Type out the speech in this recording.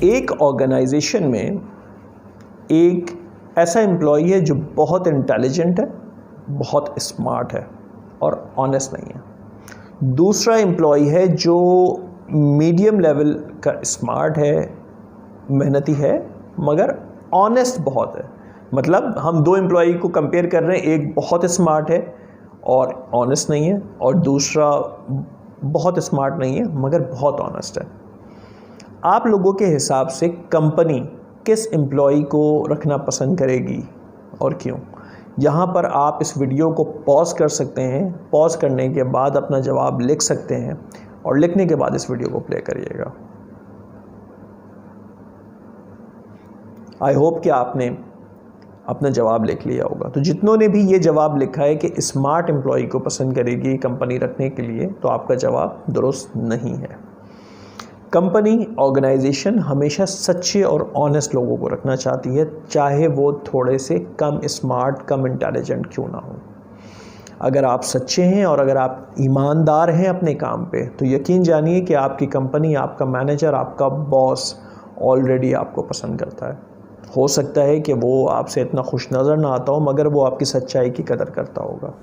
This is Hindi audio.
एक ऑर्गेनाइजेशन में एक ऐसा एम्प्लॉई है जो बहुत इंटेलिजेंट है, बहुत स्मार्ट है और ऑनेस्ट नहीं है। दूसरा एम्प्लॉई है जो मीडियम लेवल का स्मार्ट है, मेहनती है, मगर ऑनेस्ट बहुत है। मतलब हम दो एम्प्लॉई को कंपेयर कर रहे हैं, एक बहुत स्मार्ट है और ऑनेस्ट नहीं है, और दूसरा बहुत स्मार्ट नहीं है मगर बहुत ऑनेस्ट है। आप लोगों के हिसाब से कंपनी किस एम्प्लॉई को रखना पसंद करेगी और क्यों? यहाँ पर आप इस वीडियो को पॉज कर सकते हैं। पॉज करने के बाद अपना जवाब लिख सकते हैं और लिखने के बाद इस वीडियो को प्ले करिएगा। आई होप कि आपने अपना जवाब लिख लिया होगा। तो जितनों ने भी ये जवाब लिखा है कि स्मार्ट एम्प्लॉय को पसंद करेगी कंपनी रखने के लिए, तो आपका जवाब दुरुस्त नहीं है। कंपनी, ऑर्गेनाइजेशन हमेशा सच्चे और ऑनेस्ट लोगों को रखना चाहती है, चाहे वो थोड़े से कम स्मार्ट, कम इंटेलिजेंट क्यों ना हो। अगर आप सच्चे हैं और अगर आप ईमानदार हैं अपने काम पे, तो यकीन जानिए कि आपकी कंपनी, आपका मैनेजर, आपका बॉस ऑलरेडी आपको पसंद करता है। हो सकता है कि वो आपसे इतना खुश नज़र ना आता हो, मगर वो आपकी सच्चाई की कदर करता होगा।